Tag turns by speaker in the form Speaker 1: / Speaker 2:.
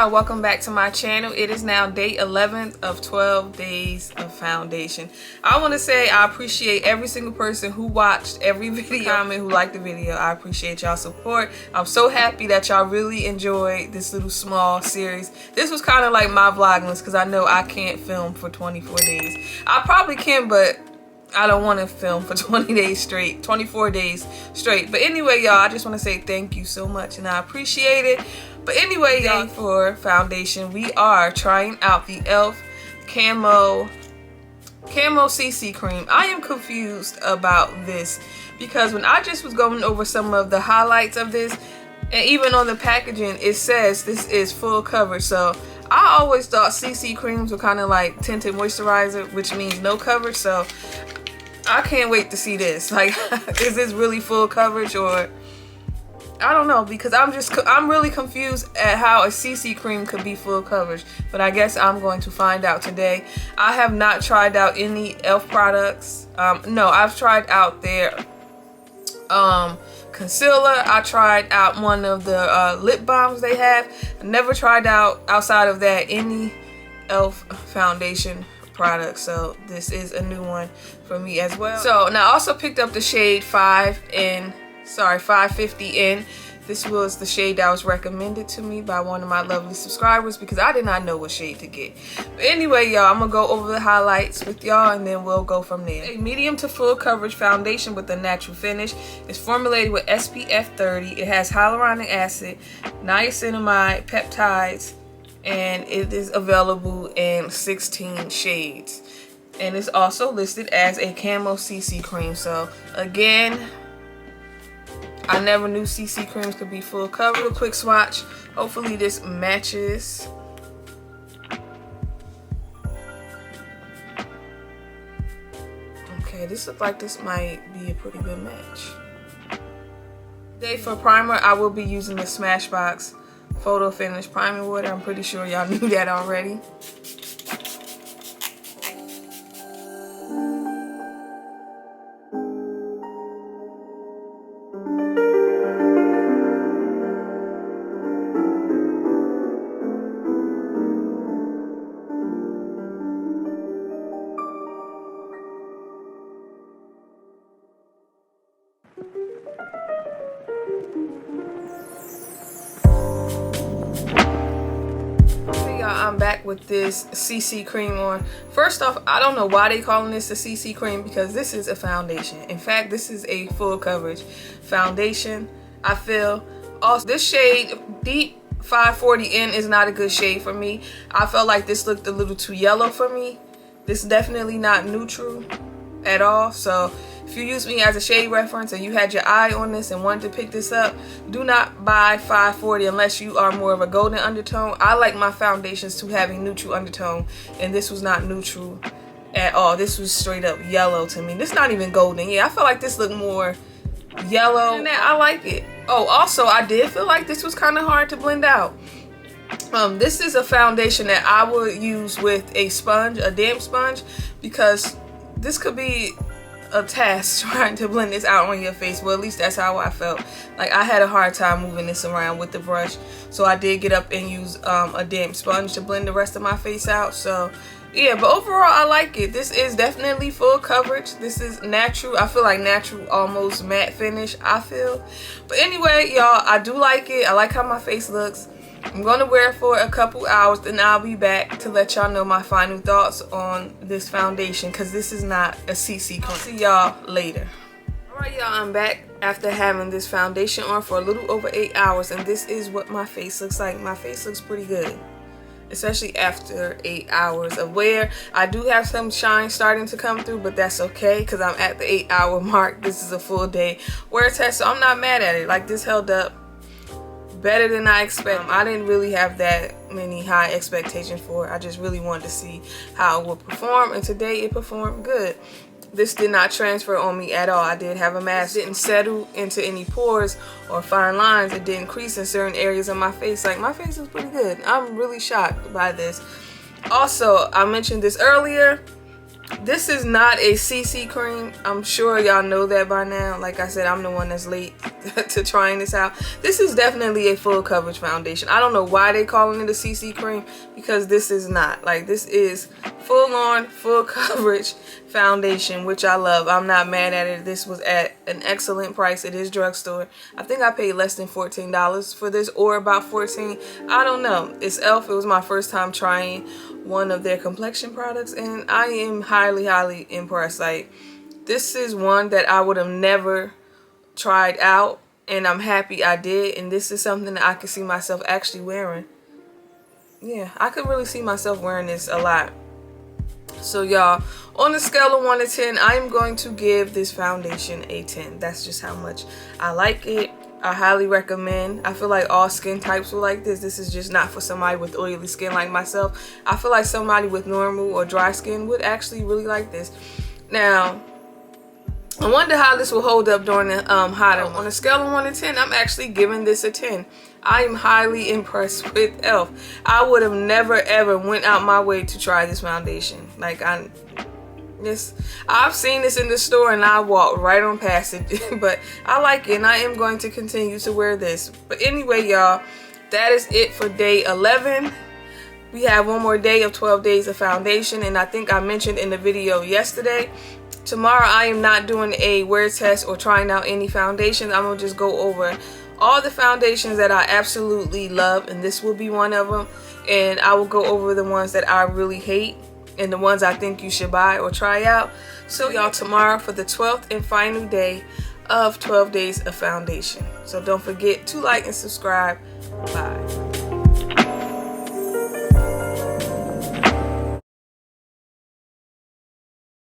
Speaker 1: y'all, welcome back to my channel. It is now day 11th of 12 days of foundation. I want to say I appreciate every single person who watched every video, comment, who liked the video. I appreciate y'all support. I'm so happy that y'all really enjoyed this little small series. This was kind of like my vlogmas because I know I can't film for 24 days. I probably can, but I don't want to film for 20 days straight, 24 days straight. But anyway, y'all, I just want to say thank you so much and I appreciate it. But anyway, y'all, for foundation, we are trying out the e.l.f. Camo CC cream. I am confused about this because when I just was going over some of the highlights of this, and even on the packaging, it says this is full coverage. So I always thought CC creams were kind of like tinted moisturizer, which means no coverage. So I can't wait to see this. Like, is this really full coverage, or I don't know, because I'm really confused at how a CC cream could be full coverage, but I guess I'm going to find out today. I have not tried out any e.l.f. products. No, I've tried out their concealer. I tried out one of the lip balms they have. I never tried out, outside of that, any e.l.f. foundation product, so this is a new one for me as well. So now I also picked up the shade 550N. This was the shade that was recommended to me by one of my lovely subscribers because I did not know what shade to get. But anyway, y'all, I'm gonna go over the highlights with y'all and then we'll go from there. A medium to full coverage foundation with a natural finish. It's formulated with SPF 30. It has hyaluronic acid, niacinamide, peptides, and it is available in 16 shades. And it's also listed as a Camo CC cream. So again, I never knew CC creams could be full coverage. A quick swatch. Hopefully this matches. Okay, this looks like this might be a pretty good match. Today for primer, I will be using the Smashbox Photo Finish Priming Water. I'm pretty sure y'all knew that already. I'm back with this CC cream on. First off, I don't know why they calling this a CC cream because this is a foundation. In fact, this is a full coverage foundation, I feel. Also, this shade, Deep 540N, is not a good shade for me. I felt like this looked a little too yellow for me. This is definitely not neutral at all. So if you use me as a shade reference and you had your eye on this and wanted to pick this up, do not buy 540 unless you are more of a golden undertone. I like my foundations to have a neutral undertone, and this was not neutral at all. This was straight up yellow to me. This is not even golden. Yeah, I feel like this looked more yellow. And I like it. Oh, also, I did feel like this was kind of hard to blend out. This is a foundation that I would use with a sponge, a damp sponge, because this could be a task trying to blend this out on your face. Well, at least that's how I felt. Like, I had a hard time moving this around with the brush, so I did get up and use a damp sponge to blend the rest of my face out. So yeah, but overall I like it. This is definitely full coverage. This is natural. I feel like natural, almost matte finish, I feel. But anyway, y'all, I do like it. I like how my face looks. I'm going to wear it for a couple hours, then I'll be back to let y'all know my final thoughts on this foundation, because this is not a CC cream. See y'all later. Alright, y'all, I'm back after having this foundation on for a little over 8 hours, and this is what my face looks like. My face looks pretty good, especially after 8 hours of wear. I do have some shine starting to come through, but that's okay because I'm at the 8-hour mark. This is a full day wear test, so I'm not mad at it. Like, this held up better than I expected. I didn't really have that many high expectations for it. I just really wanted to see how it would perform, and today it performed good. This did not transfer on me at all. I did have a mask. It didn't settle into any pores or fine lines. It didn't crease in certain areas of my face. Like, my face is pretty good. I'm really shocked by this. Also, I mentioned this earlier. This is not a CC cream. I'm sure y'all know that by now. Like I said, I'm the one that's late to trying this out. This is definitely a full coverage foundation. I don't know why they calling it a CC cream, because this is not. Like, this is full on, full coverage foundation, which I love. I'm not mad at it. This was at an excellent price. It is drugstore. I think I paid less than $14 for this, or about $14. I don't know. It's e.l.f. It was my first time trying one of their complexion products, and I am highly impressed. Like, this is one that I would have never tried out, and I'm happy I did. And this is something that I could see myself actually wearing. Yeah, I could really see myself wearing this a lot. So y'all, on a scale of 1 to 10, I am going to give this foundation a 10. That's just how much I like it. I highly recommend. I feel like all skin types will like this. This is just not for somebody with oily skin like myself. I feel like somebody with normal or dry skin would actually really like this. Now, I wonder how this will hold up during the hotter. On a scale of 1 to 10, I'm actually giving this a 10. I am highly impressed with e.l.f. I would have never ever went out my way to try this foundation. Like, I've seen this in the store and I walked right on past it. But I like it, and I am going to continue to wear this. But anyway, y'all, that is it for day 11. We have one more day of 12 days of foundation, and I think I mentioned in the video yesterday, tomorrow I am not doing a wear test or trying out any foundations. I'm going to just go over all the foundations that I absolutely love, and this will be one of them. And I will go over the ones that I really hate and the ones I think you should buy or try out. So y'all, tomorrow for the 12th and final day of 12 days of foundation. So don't forget to like and subscribe. Bye.